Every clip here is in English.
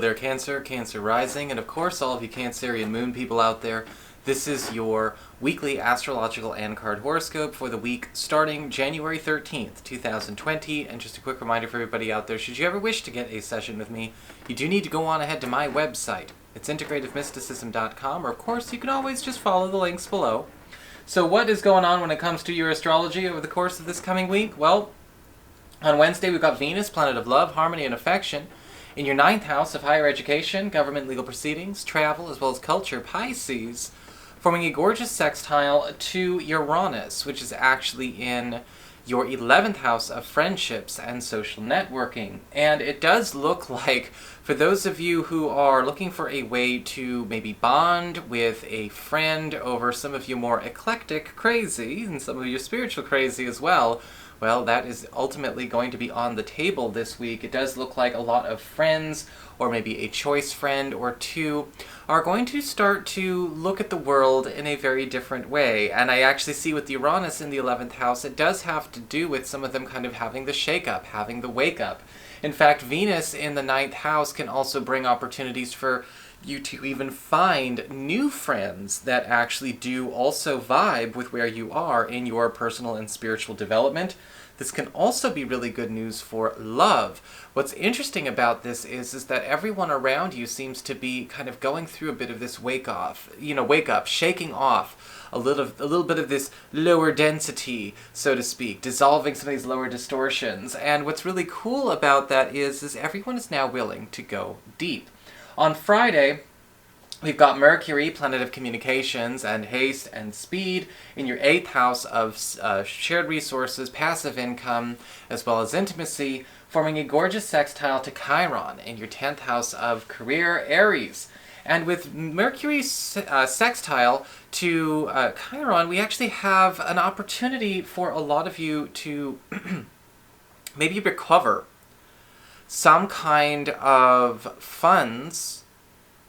there, Cancer, Cancer Rising, and of course all of you Cancerian moon people out there. This is your weekly astrological and card horoscope for the week starting January 13th, 2020. And just a quick reminder for everybody out there, should you ever wish to get a session with me, you do need to go on ahead to my website. It's integrativemysticism.com, or of course you can always just follow the links below. So what is going on when it comes to your astrology over the course of this coming week? Well, on Wednesday we've got Venus, planet of love, harmony, and affection, in your 9th house of higher education, government, legal proceedings, travel, as well as culture, Pisces, forming a gorgeous sextile to Uranus, which is actually in your 11th house of friendships and social networking. And it does look like, for those of you who are looking for a way to maybe bond with a friend over some of your more eclectic crazy, and some of your spiritual crazy as well, well, that is ultimately going to be on the table this week. It does look like a lot of friends, or maybe a choice friend or two, are going to start to look at the world in a very different way. And I actually see with the Uranus in the 11th house, it does have to do with some of them kind of having the shake-up, having the wake-up. In fact, Venus in the 9th house can also bring opportunities for you to even find new friends that actually do also vibe with where you are in your personal and spiritual development. This can also be really good news for love. What's interesting about this is that everyone around you seems to be kind of going through a bit of this wake up, shaking off a little bit of this lower density, so to speak, dissolving some of these lower distortions. And what's really cool about that is everyone is now willing to go deep. On Friday, we've got Mercury, planet of communications and haste and speed, in your 8th house of shared resources, passive income, as well as intimacy, forming a gorgeous sextile to Chiron in your 10th house of career, Aries. And with Mercury's sextile to Chiron, we actually have an opportunity for a lot of you to maybe recover some kind of funds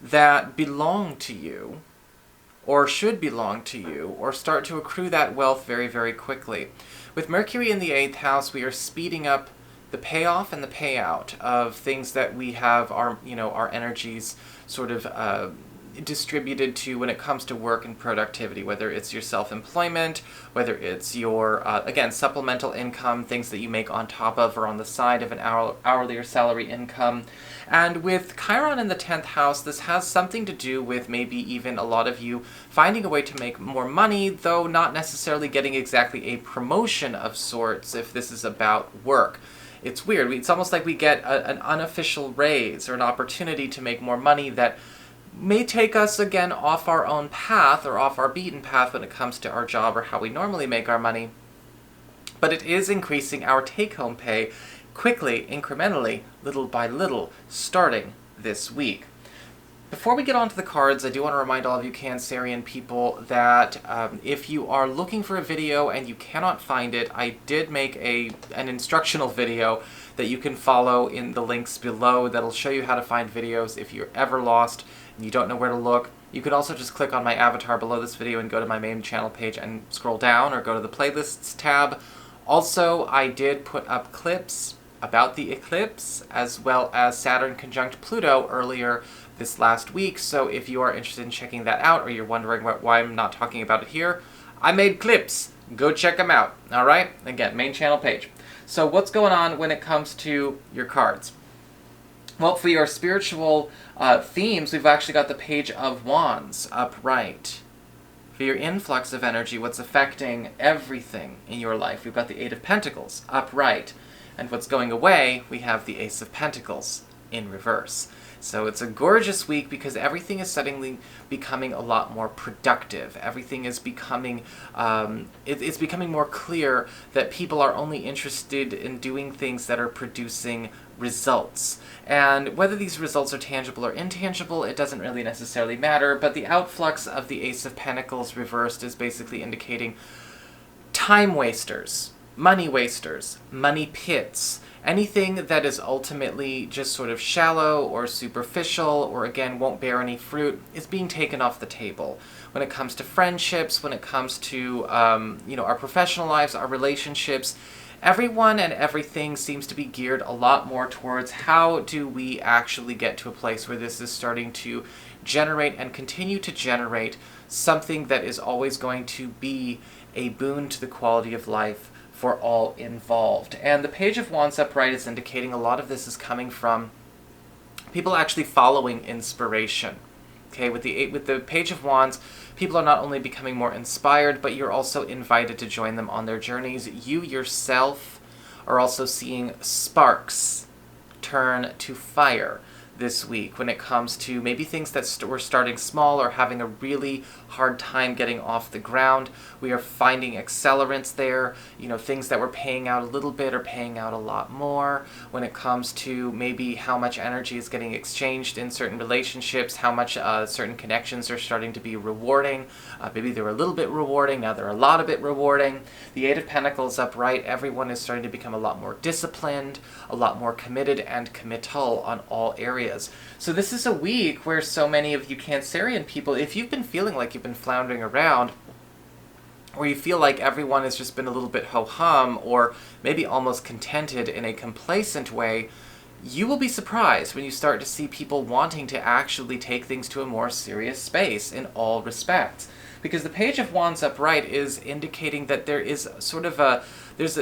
that belong to you, or should belong to you, or start to accrue that wealth very, very quickly. With Mercury in the 8th house, we are speeding up the payoff and the payout of things that we have our energies sort of distributed to when it comes to work and productivity, whether it's your self-employment, whether it's your, again, supplemental income, things that you make on top of or on the side of an hourly or salary income. And with Chiron in the 10th house, this has something to do with maybe even a lot of you finding a way to make more money, though not necessarily getting exactly a promotion of sorts if this is about work. It's weird. It's almost like we get an unofficial raise or an opportunity to make more money that may take us again off our own path or off our beaten path when it comes to our job or how we normally make our money. But it is increasing our take-home pay quickly, incrementally, little by little, starting this week. Before we get on to the cards, I do want to remind all of you Cancerian people that if you are looking for a video and you cannot find it, I did make an instructional video that you can follow in the links below that'll show you how to find videos if you're ever lost and you don't know where to look. You could also just click on my avatar below this video and go to my main channel page and scroll down, or go to the playlists tab. Also, I did put up clips about the eclipse as well as Saturn conjunct Pluto earlier this last week, so if you are interested in checking that out, or you're wondering why I'm not talking about it here, I made clips. Go check them out. Alright? Again, main channel page. So what's going on when it comes to your cards? Well, for your spiritual themes, we've actually got the Page of Wands upright. For your influx of energy, what's affecting everything in your life, we've got the Eight of Pentacles upright. And what's going away, we have the Ace of Pentacles in reverse. So it's a gorgeous week because everything is suddenly becoming a lot more productive. Everything is becoming, it's becoming more clear that people are only interested in doing things that are producing results. And whether these results are tangible or intangible, it doesn't really necessarily matter, but the outflux of the Ace of Pentacles reversed is basically indicating time wasters, money pits, anything that is ultimately just sort of shallow or superficial or, again, won't bear any fruit is being taken off the table. When it comes to friendships, when it comes to, our professional lives, our relationships, everyone and everything seems to be geared a lot more towards how do we actually get to a place where this is starting to generate and continue to generate something that is always going to be a boon to the quality of life for all involved. And the Page of Wands upright is indicating a lot of this is coming from people actually following inspiration. Okay, with the Page of Wands, people are not only becoming more inspired, but you're also invited to join them on their journeys. You yourself are also seeing sparks turn to fire this week when it comes to maybe things that were starting small or having a really hard time getting off the ground. We are finding accelerants there, things that were paying out a little bit are paying out a lot more when it comes to maybe how much energy is getting exchanged in certain relationships, how much certain connections are starting to be rewarding. Maybe they were a little bit rewarding, now they're a lot of bit rewarding. The Eight of Pentacles upright, everyone is starting to become a lot more disciplined, a lot more committed and committal on all areas. So this is a week where so many of you Cancerian people, if you've been feeling like you've been floundering around, or you feel like everyone has just been a little bit ho-hum, or maybe almost contented in a complacent way, you will be surprised when you start to see people wanting to actually take things to a more serious space in all respects. Because the Page of Wands upright is indicating that there is sort of there's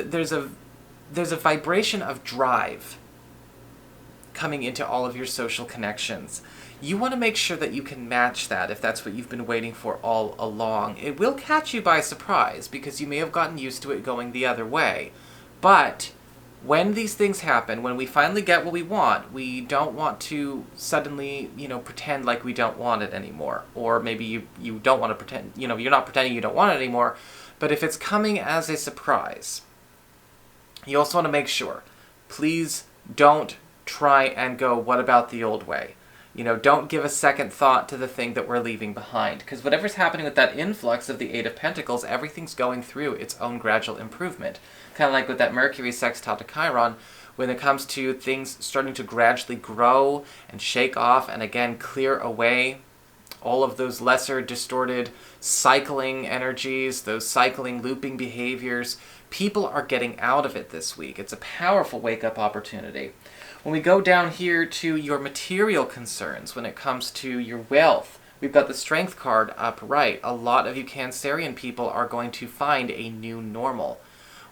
a vibration of drive coming into all of your social connections. You want to make sure that you can match that if that's what you've been waiting for all along. It will catch you by surprise because you may have gotten used to it going the other way. But when these things happen, when we finally get what we want, we don't want to suddenly, pretend like we don't want it anymore. Or maybe you don't want to pretend, you're not pretending you don't want it anymore. But if it's coming as a surprise, you also want to make sure, please don't try and go, what about the old way? Don't give a second thought to the thing that we're leaving behind. Because whatever's happening with that influx of the Eight of Pentacles, everything's going through its own gradual improvement. Kind of like with that Mercury sextile to Chiron, when it comes to things starting to gradually grow and shake off and again clear away all of those lesser distorted cycling energies, those cycling looping behaviors. People are getting out of it this week. It's a powerful wake-up opportunity. When we go down here to your material concerns, when it comes to your wealth, we've got the Strength card upright. A lot of you Cancerian people are going to find a new normal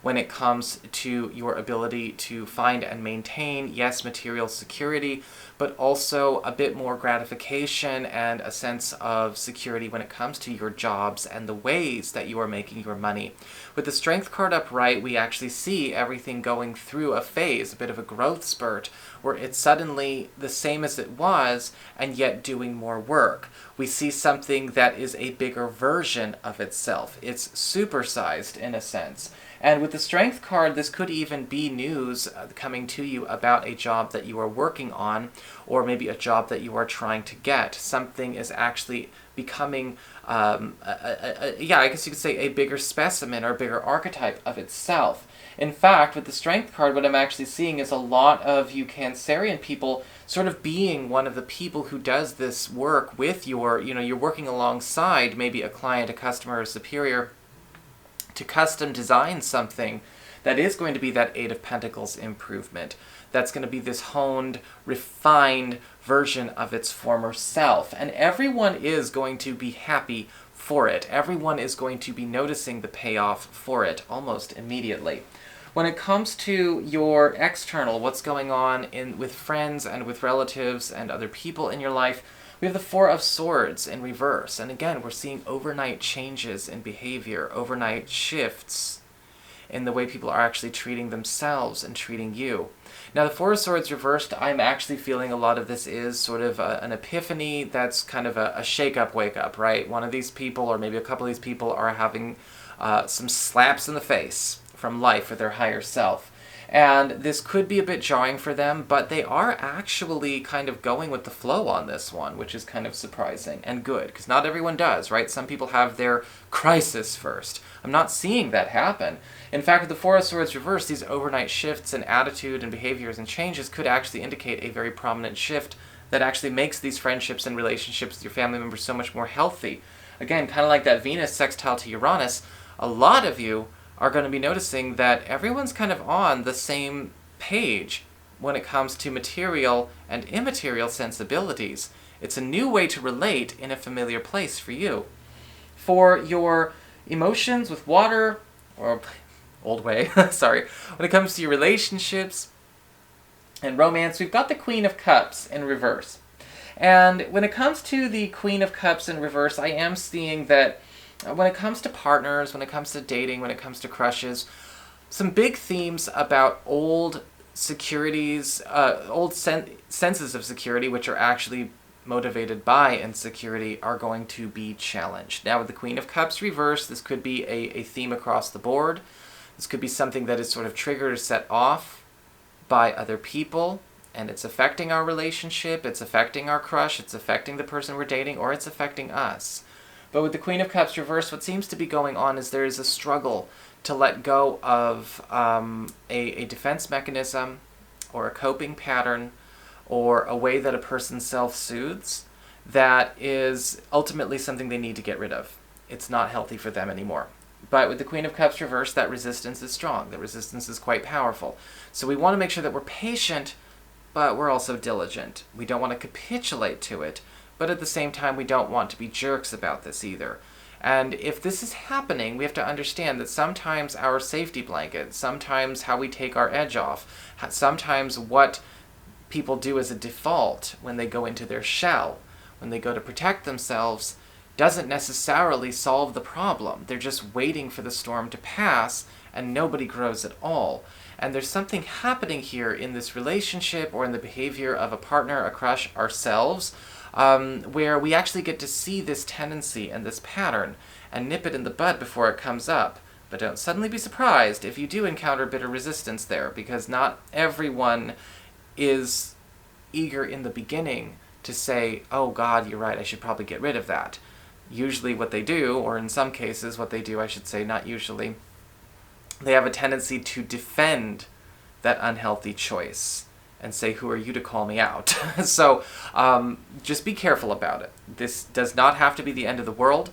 when it comes to your ability to find and maintain, yes, material security, but also a bit more gratification and a sense of security when it comes to your jobs and the ways that you are making your money. With the Strength card upright, we actually see everything going through a phase, a bit of a growth spurt, where it's suddenly the same as it was, and yet doing more work. We see something that is a bigger version of itself. It's supersized in a sense. And with the Strength card, this could even be news coming to you about a job that you are working on, or maybe a job that you are trying to get. Something is actually becoming, I guess you could say a bigger specimen or a bigger archetype of itself. In fact, with the Strength card, what I'm actually seeing is a lot of you Cancerian people sort of being one of the people who does this work with your, you're working alongside maybe a client, a customer, or superior, to custom design something that is going to be that Eight of Pentacles improvement. That's going to be this honed, refined version of its former self. And everyone is going to be happy for it. Everyone is going to be noticing the payoff for it almost immediately. When it comes to your external, what's going on with friends and with relatives and other people in your life, we have the Four of Swords in reverse. And again, we're seeing overnight changes in behavior, overnight shifts in the way people are actually treating themselves and treating you. Now, the Four of Swords reversed, I'm actually feeling a lot of this is sort of an epiphany that's kind of a shake-up, wake-up, right? One of these people, or maybe a couple of these people, are having some slaps in the face from life or their higher self. And this could be a bit jarring for them, but they are actually kind of going with the flow on this one, which is kind of surprising and good, because not everyone does, right? Some people have their crisis first. I'm not seeing that happen. In fact, with the Four of Swords reversed, these overnight shifts in attitude and behaviors and changes could actually indicate a very prominent shift that actually makes these friendships and relationships with your family members so much more healthy. Again, kind of like that Venus sextile to Uranus, a lot of you are going to be noticing that everyone's kind of on the same page when it comes to material and immaterial sensibilities. It's a new way to relate in a familiar place for you. For your emotions with water, or old way, sorry, when it comes to your relationships and romance, we've got the Queen of Cups in reverse. And when it comes to the Queen of Cups in reverse, I am seeing that when it comes to partners, when it comes to dating, when it comes to crushes, some big themes about old securities, old senses of security, which are actually motivated by insecurity, are going to be challenged. Now with the Queen of Cups reversed, this could be a theme across the board. This could be something that is sort of triggered or set off by other people, and it's affecting our relationship, it's affecting our crush, it's affecting the person we're dating, or it's affecting us. But with the Queen of Cups reversed, what seems to be going on is there is a struggle to let go of a defense mechanism or a coping pattern or a way that a person self-soothes that is ultimately something they need to get rid of. It's not healthy for them anymore. But with the Queen of Cups reversed, that resistance is strong. The resistance is quite powerful. So we want to make sure that we're patient, but we're also diligent. We don't want to capitulate to it, but at the same time, we don't want to be jerks about this either. And if this is happening, we have to understand that sometimes our safety blanket, sometimes how we take our edge off, sometimes what people do as a default when they go into their shell, when they go to protect themselves, doesn't necessarily solve the problem. They're just waiting for the storm to pass, and nobody grows at all. And there's something happening here in this relationship or in the behavior of a partner, a crush, ourselves, where we actually get to see this tendency and this pattern and nip it in the bud before it comes up. But don't suddenly be surprised if you do encounter bitter resistance there, because not everyone is eager in the beginning to say, oh God, you're right, I should probably get rid of that. Usually what they do, or in some cases what they do, I should say, not usually, they have a tendency to defend that unhealthy choice and say, who are you to call me out? So just be careful about it. This does not have to be the end of the world,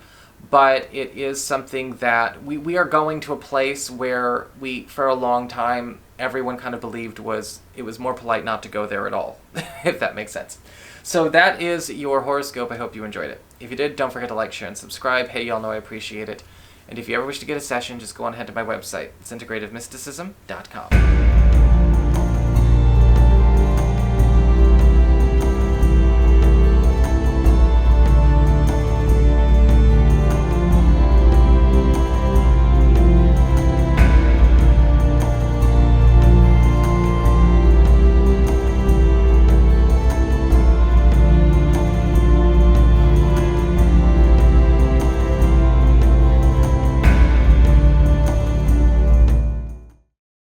but it is something that we are going to a place where for a long time, everyone kind of believed it was more polite not to go there at all, if that makes sense. So that is your horoscope. I hope you enjoyed it. If you did, don't forget to like, share, and subscribe. Hey, y'all know I appreciate it. And if you ever wish to get a session, just go on ahead to my website. It's integrativemysticism.com.